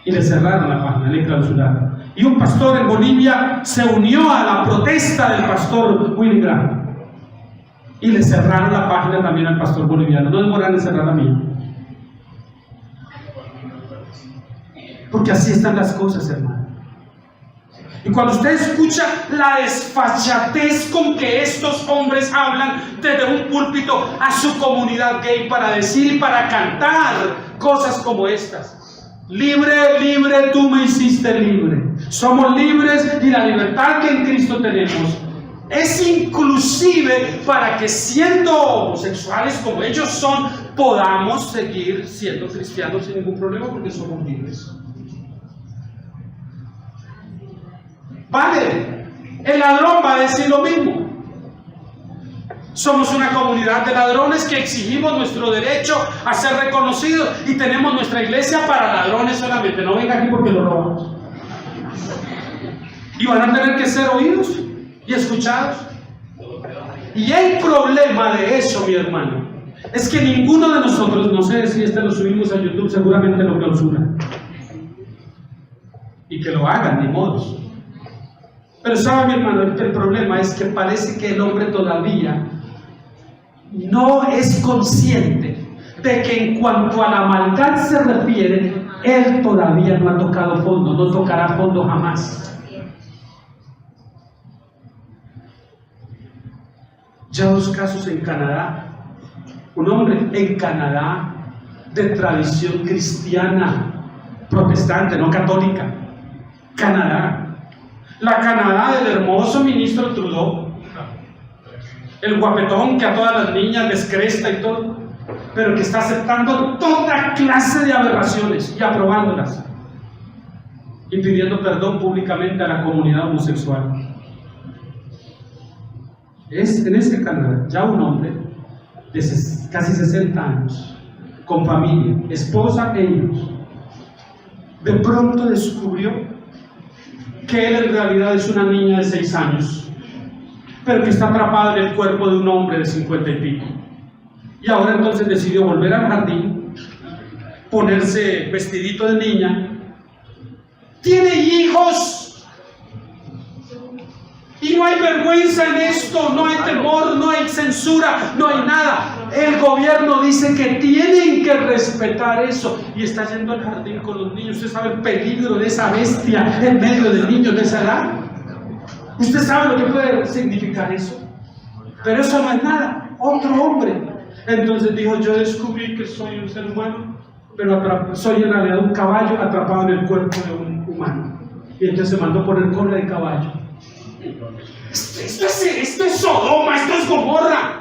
Y le cerraron la página, le clausuraron. Y un pastor en Bolivia se unió a la protesta del pastor Willy Graham y le cerraron la página también al pastor boliviano. No demoraron en cerrar la mía, porque así están las cosas, hermano. Y cuando usted escucha la desfachatez con que estos hombres hablan desde un púlpito a su comunidad gay para decir y para cantar cosas como estas: libre, libre, tú me hiciste libre. Somos libres y la libertad que en Cristo tenemos es inclusive para que, siendo homosexuales como ellos son, podamos seguir siendo cristianos sin ningún problema, porque somos libres. Vale, el ladrón va a decir lo mismo. Somos una comunidad de ladrones que exigimos nuestro derecho a ser reconocidos y tenemos nuestra iglesia para ladrones solamente. No venga aquí porque lo robamos. Y van a tener que ser oídos y escuchados. Y el problema de eso, mi hermano, es que ninguno de nosotros, no sé si lo subimos a YouTube, seguramente lo clausuran. Y que lo hagan, ni modos. Pero sabe, mi hermano, el problema es que parece que el hombre todavía no es consciente de que en cuanto a la maldad se refiere, él todavía no ha tocado fondo, no tocará fondo jamás. Ya 2 casos en Canadá. Un hombre en Canadá de tradición cristiana, protestante, no católica. Canadá. La Canadá del hermoso ministro Trudeau. El guapetón que a todas las niñas descresta y todo, pero que está aceptando toda clase de aberraciones y aprobándolas. Y pidiendo perdón públicamente a la comunidad homosexual. Es en ese Canadá, ya un hombre de casi 60 años, con familia, esposa e hijos, de pronto descubrió que él en realidad es una niña de 6 años, pero que está atrapada en el cuerpo de un hombre de 50 y pico. Y ahora entonces decidió volver al jardín, ponerse vestidito de niña. Tiene hijos. Y no hay vergüenza en esto, no hay temor, no hay censura, no hay nada. El gobierno dice que tienen que respetar eso. Y está yendo al jardín con los niños. ¿Usted sabe el peligro de esa bestia en medio de niños de esa edad? ¿Usted sabe lo que puede significar eso? Pero eso no es nada. Otro hombre. Entonces dijo, yo descubrí que soy un ser humano, pero soy en realidad un caballo atrapado en el cuerpo de un humano. Y entonces se mandó poner cola de caballo. Esto es Sodoma, esto es Gomorra.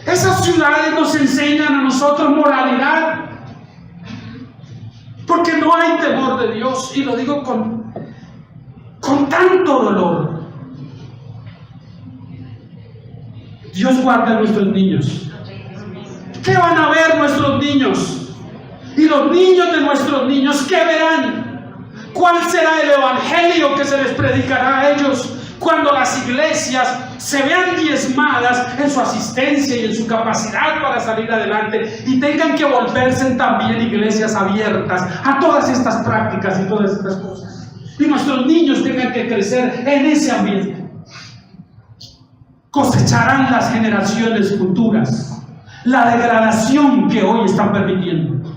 Esas ciudades nos enseñan a nosotros moralidad, porque no hay temor de Dios, y lo digo con tanto dolor. Dios guarda a nuestros niños. ¿Qué van a ver nuestros niños? Y los niños de nuestros niños, ¿qué verán? ¿Cuál será el evangelio que se les predicará a ellos cuando las iglesias se vean diezmadas en su asistencia y en su capacidad para salir adelante y tengan que volverse también iglesias abiertas a todas estas prácticas y todas estas cosas? Y nuestros niños tengan que crecer en ese ambiente. Cosecharán las generaciones futuras la degradación que hoy están permitiendo.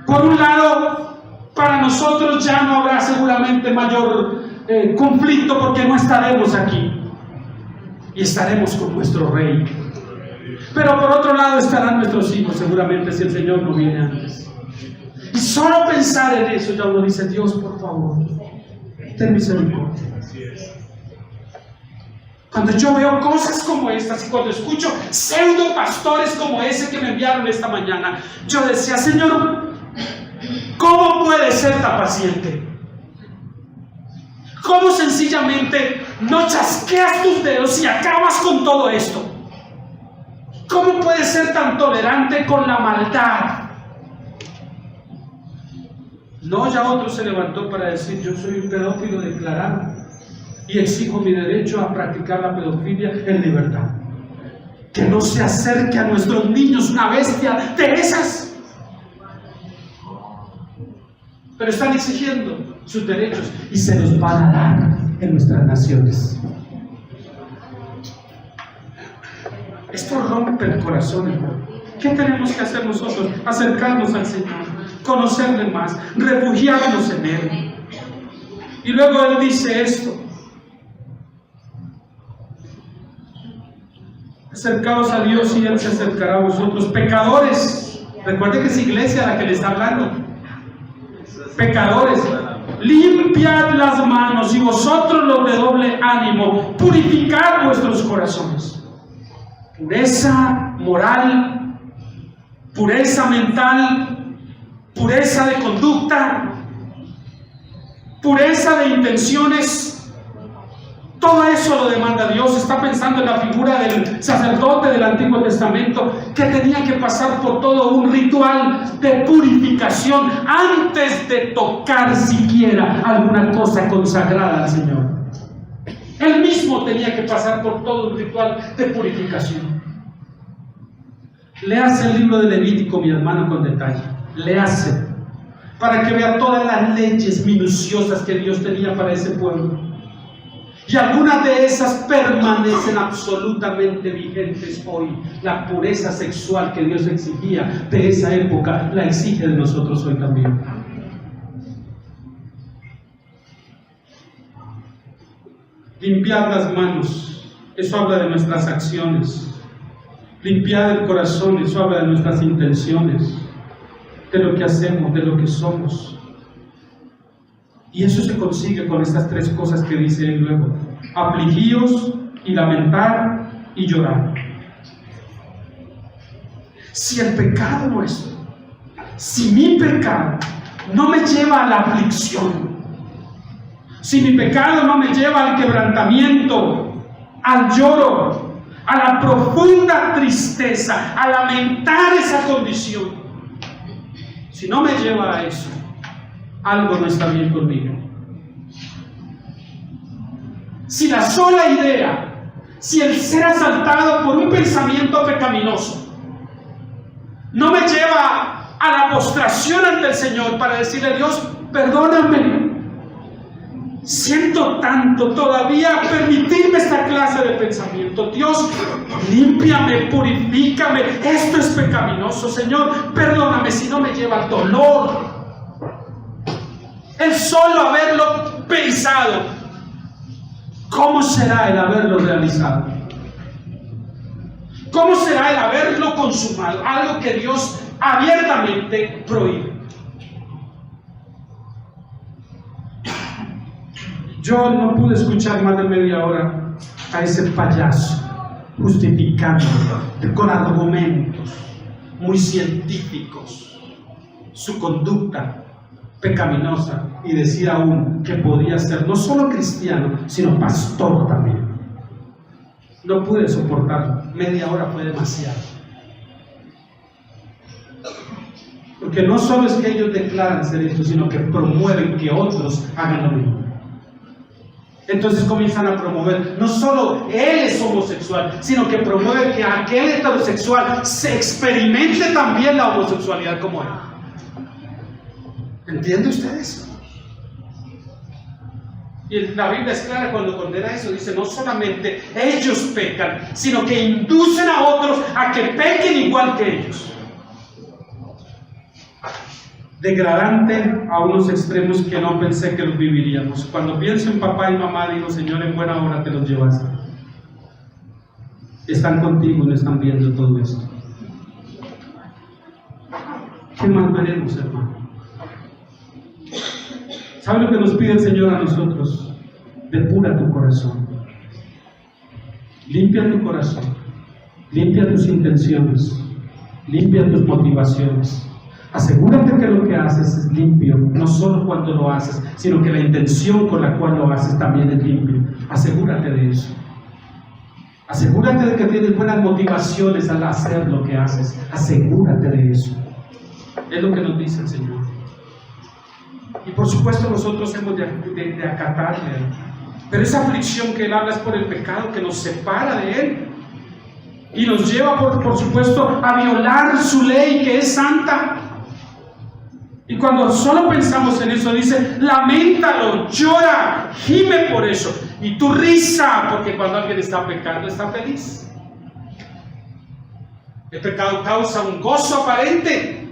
Por un lado, para nosotros ya no habrá seguramente mayor conflicto, porque no estaremos aquí y estaremos con nuestro Rey. Pero por otro lado estarán nuestros hijos seguramente, si el Señor no viene antes. Y solo pensar en eso ya uno dice, Dios, por favor, ten misericordia. Cuando yo veo cosas como estas y cuando escucho pseudo pastores como ese que me enviaron esta mañana, yo decía, Señor, ¿cómo puedes ser tan paciente? ¿Cómo sencillamente no chasqueas tus dedos y acabas con todo esto? ¿Cómo puedes ser tan tolerante con la maldad? No, ya otro se levantó para decir, yo soy un pedófilo declarado y exijo mi derecho a practicar la pedofilia en libertad. Que no se acerque a nuestros niños una bestia de esas. Pero están exigiendo sus derechos y se los van a dar en nuestras naciones. Esto rompe el corazón, hermano. ¿Qué tenemos que hacer nosotros? Acercarnos al Señor, conocerle más, refugiarnos en Él. Y luego Él dice esto: acercaos a Dios y Él se acercará a vosotros. Pecadores, recuerden que es iglesia la que le está hablando. Pecadores, limpiad las manos, y vosotros los de doble ánimo, purificad vuestros corazones. Pureza moral, pureza mental, pureza de conducta, pureza de intenciones. Todo eso lo demanda Dios. Está pensando en la figura del sacerdote del Antiguo Testamento, que tenía que pasar por todo un ritual de purificación antes de tocar siquiera alguna cosa consagrada al Señor. Él mismo tenía que pasar por todo un ritual de purificación. Léase el libro de Levítico, mi hermano, con detalle. Léase. para que vea todas las leyes minuciosas que Dios tenía para ese pueblo. Y algunas de esas permanecen absolutamente vigentes hoy. La pureza sexual que Dios exigía de esa época, la exige de nosotros hoy también. Limpiar las manos, eso habla de nuestras acciones. Limpiar el corazón, eso habla de nuestras intenciones, de lo que hacemos, de lo que somos. Y eso se consigue con estas tres cosas que dice él luego: afligíos y lamentar y llorar. Si el pecado nuestro, si mi pecado no me lleva a la aflicción, si mi pecado no me lleva al quebrantamiento, al lloro, a la profunda tristeza, a lamentar esa condición, si no me lleva a eso, algo no está bien conmigo. Si la sola idea, si el ser asaltado por un pensamiento pecaminoso no me lleva a la postración ante el Señor para decirle: Dios, perdóname, siento tanto todavía permitirme esta clase de pensamiento. Dios, límpiame, purifícame, esto es pecaminoso. Señor, perdóname. Si no me lleva al dolor, el solo haberlo pensado, ¿cómo será el haberlo realizado? ¿Cómo será el haberlo consumado? Algo que Dios abiertamente prohíbe. Yo no pude escuchar más de media hora a ese payaso justificando con argumentos muy científicos su conducta pecaminosa y decir aún que podía ser no solo cristiano, sino pastor también. No pude soportarlo. Media hora fue demasiado. Porque no solo es que ellos declaran ser esto, sino que promueven que otros hagan lo mismo. Entonces comienzan a promover, no solo él es homosexual, sino que promueve que aquel heterosexual se experimente también la homosexualidad como él. ¿Entiende usted eso? Y la Biblia es clara cuando condena eso. Dice: no solamente ellos pecan, sino que inducen a otros a que pequen igual que ellos. Degradante a unos extremos que no pensé que los viviríamos. Cuando pienso en papá y mamá, digo: Señor, en buena hora te los llevaste. Están contigo y no están viendo todo esto. ¿Qué más veremos, hermano? ¿Sabe lo que nos pide el Señor a nosotros? Depura tu corazón. Limpia tu corazón. Limpia tus intenciones. Limpia tus motivaciones. Asegúrate que lo que haces es limpio, no solo cuando lo haces, sino que la intención con la cual lo haces también es limpio. Asegúrate de eso. Asegúrate de que tienes buenas motivaciones al hacer lo que haces. Asegúrate de eso. Es lo que nos dice el Señor. Y por supuesto nosotros hemos de acatarle. Pero esa aflicción que Él habla es por el pecado que nos separa de Él. Y nos lleva, por supuesto, a violar su ley que es santa. Y cuando solo pensamos en eso, dice: laméntalo, llora, gime por eso. Y tu risa, porque cuando alguien está pecando, está feliz. El pecado causa un gozo aparente,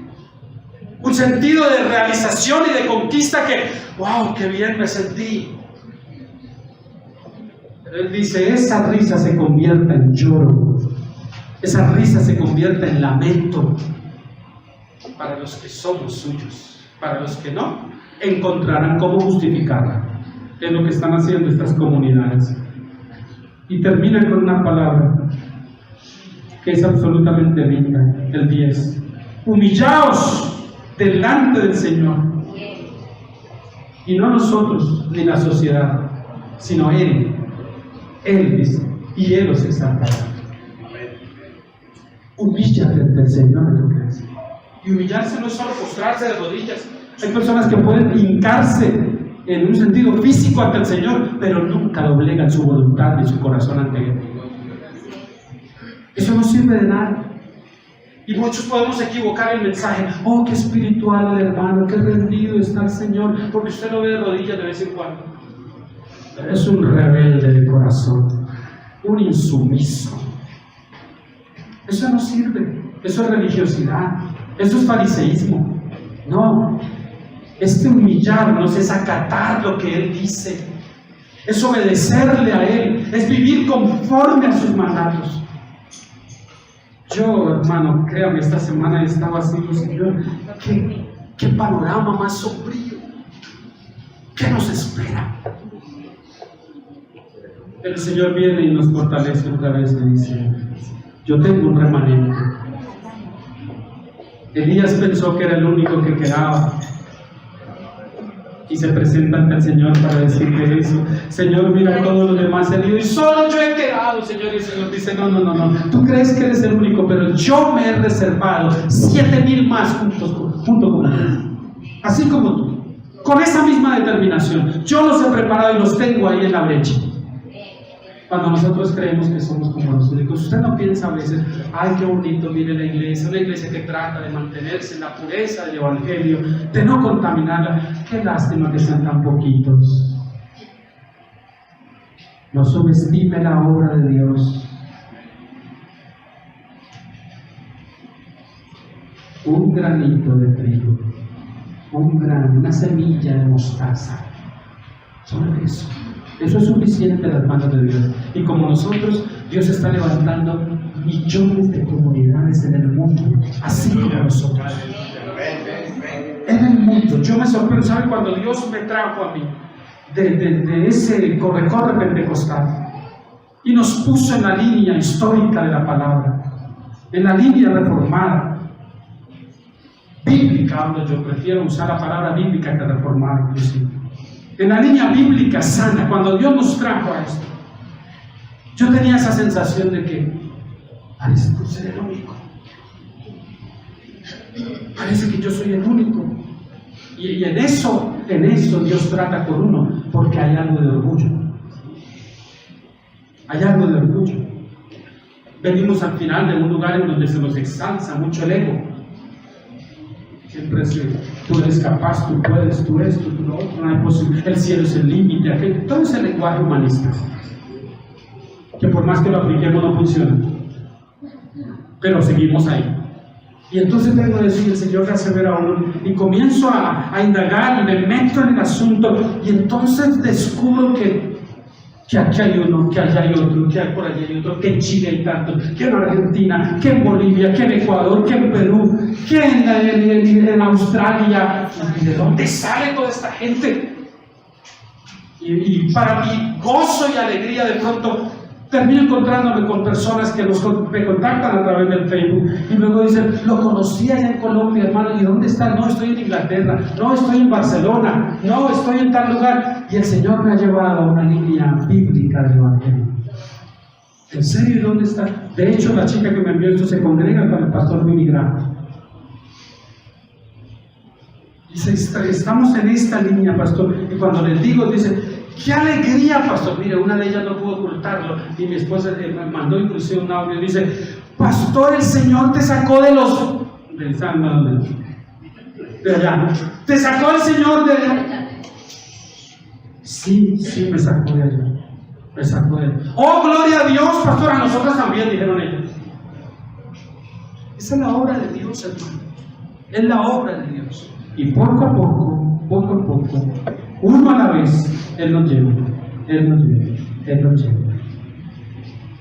un sentido de realización y de conquista que, wow, qué bien me sentí. Pero Él dice: esa risa se convierta en lloro. Esa risa se convierte en lamento para los que somos suyos. Para los que no, encontrarán cómo justificarla. Es lo que están haciendo estas comunidades. Y termina con una palabra que es absolutamente linda, el 10. Humillaos delante del Señor. Y no nosotros, ni la sociedad, sino Él. Él dice, y Él os exaltará. Humíllate ante el Señor, es lo que dice. Y humillarse no es solo postrarse de rodillas. Hay personas que pueden hincarse en un sentido físico ante el Señor, pero nunca doblegan su voluntad ni su corazón ante Él. Eso no sirve de nada. Y muchos podemos equivocar el mensaje. Oh, qué espiritual el hermano, qué rendido está el Señor, porque usted lo ve de rodillas de vez en cuando. Pero es un rebelde de corazón, un insumiso. Eso no sirve, eso es religiosidad, eso es fariseísmo. No, es humillarnos, es acatar lo que Él dice, es obedecerle a Él, es vivir conforme a sus mandatos. Yo, hermano, créame, esta semana estaba así, Señor, ¿qué panorama más sombrío? ¿Qué nos espera? El Señor viene y nos fortalece otra vez y dice: yo tengo un remanente. Elías pensó que era el único que quedaba y se presenta ante el Señor para decirle eso. Señor, mira, todos los demás han ido y solo yo he quedado, Señor. Y el Señor dice: no, tú crees que eres el único, pero yo me he reservado 7,000 más junto contigo, así como tú, con esa misma determinación. Yo los he preparado y los tengo ahí en la brecha. Cuando nosotros creemos que somos como los únicos, usted no piensa a veces: ay, qué bonito, mire la iglesia, una iglesia que trata de mantenerse en la pureza del Evangelio, de no contaminarla. Qué lástima que sean tan poquitos. No subestime la obra de Dios. Un granito de trigo, una semilla de mostaza, solo eso. Eso es suficiente en las manos de Dios. Y como nosotros, Dios está levantando millones de comunidades en el mundo, así como nosotros. En el mundo. Yo me sorprendo, ¿sabe? Cuando Dios me trajo a mí de ese corre-corre pentecostal y nos puso en la línea histórica de la palabra, en la línea reformada, bíblica, hablo yo, prefiero usar la palabra bíblica que reformada inclusive. En la línea bíblica sana, cuando Dios nos trajo a esto, yo tenía esa sensación de que parece que soy el único. Parece que yo soy el único. Y en eso Dios trata con uno, porque hay algo de orgullo. Hay algo de orgullo. Venimos al final de un lugar en donde se nos exalza mucho el ego. Siempre es: tú eres capaz, tú puedes, tú esto, tú lo otro, no hay posibilidad, el cielo es el límite, aquel. Todo ese lenguaje humanista, que por más que lo apliquemos no funciona, pero seguimos ahí. Y entonces vengo a decir: el Señor hace ver a uno, y comienzo a indagar y me meto en el asunto, y entonces descubro que aquí hay uno, que allá hay otro, que por allá hay otro, que en Chile hay tanto, que en Argentina, que en Bolivia, que en Ecuador, que en Perú, que en Australia. ¿De dónde sale toda esta gente? Y para mi gozo y alegría, de pronto termino encontrándome con personas que me contactan a través del Facebook y luego dicen: lo conocí allá en Colombia, hermano. ¿Y dónde está? No, estoy en Inglaterra, no, estoy en Barcelona, no, estoy en tal lugar. Y el Señor me ha llevado a una línea bíblica del Evangelio. ¿En serio? ¿Y dónde está? De hecho, la chica que me envió esto se congrega con el pastor Billy Graham. Dice: estamos en esta línea, pastor. Y cuando les digo, dice: ¡qué alegría, pastor! Mire, una de ellas no pudo ocultarlo, y mi esposa me mandó inclusive un audio. Dice: pastor, el Señor te sacó de los... de allá. ¿Te sacó el Señor de allá? Sí, me sacó de allá. Me sacó de allá. ¡Oh, gloria a Dios, pastor! A nosotros también, dijeron ellos. Esa es la obra de Dios, hermano. Es la obra de Dios. Y poco a poco, uno a la vez, Él nos lleva.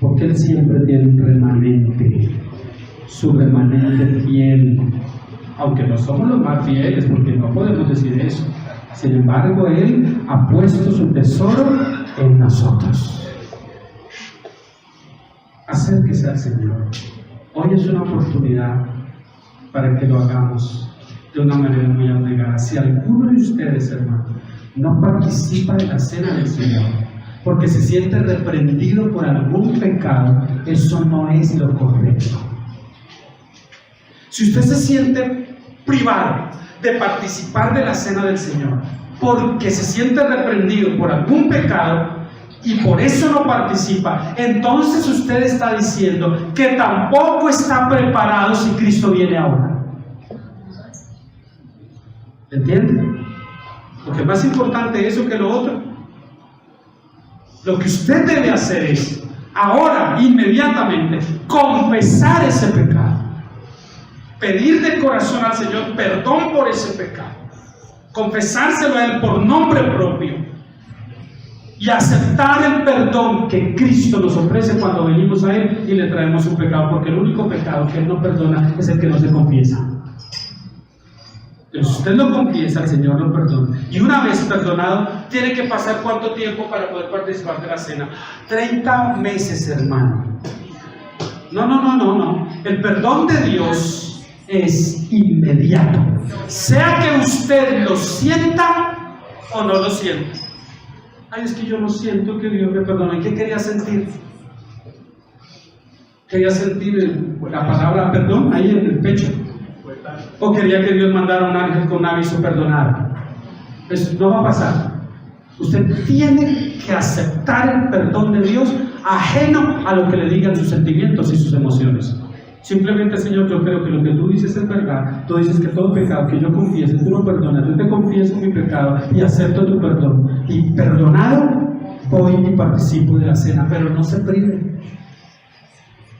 Porque Él siempre tiene un remanente, su remanente fiel. Aunque no somos los más fieles, porque no podemos decir eso. Sin embargo, Él ha puesto su tesoro en nosotros. Acérquese al Señor. Hoy es una oportunidad para que lo hagamos de una manera muy abnegada. Si alguno de ustedes, hermano, no participa de la cena del Señor porque se siente reprendido por algún pecado, eso no es lo correcto. Si usted se siente privado de participar de la cena del Señor porque se siente reprendido por algún pecado, y por eso no participa, entonces usted está diciendo que tampoco está preparado si Cristo viene ahora. ¿Entiende? Porque es más importante eso que lo otro. Lo que usted debe hacer es, ahora, inmediatamente, confesar ese pecado. Pedir de corazón al Señor perdón por ese pecado. Confesárselo a Él por nombre propio. Y aceptar el perdón que Cristo nos ofrece cuando venimos a Él y le traemos un pecado. Porque el único pecado que Él no perdona es el que no se confiesa. Pero si usted lo confiesa, el Señor lo perdona. Y una vez perdonado, tiene que pasar ¿cuánto tiempo para poder participar de la cena? 30 meses, hermano. No. El perdón de Dios es inmediato. Sea que usted lo sienta o no lo sienta. Ay, es que yo no siento que Dios me perdone. ¿Qué quería sentir? ¿Quería sentir la palabra perdón ahí en el pecho? ¿O quería que Dios mandara un ángel con un aviso perdonar? Eso no va a pasar. Usted tiene que aceptar el perdón de Dios ajeno a lo que le digan sus sentimientos y sus emociones. Simplemente, Señor, yo creo que lo que tú dices es verdad. Tú dices que todo pecado que yo confiese, tú lo perdonas. Yo te confieso mi pecado y acepto tu perdón. Y perdonado, voy y participo de la cena. Pero no se prive.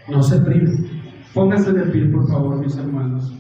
No se prive. Pónganse de pie, por favor, mis hermanos.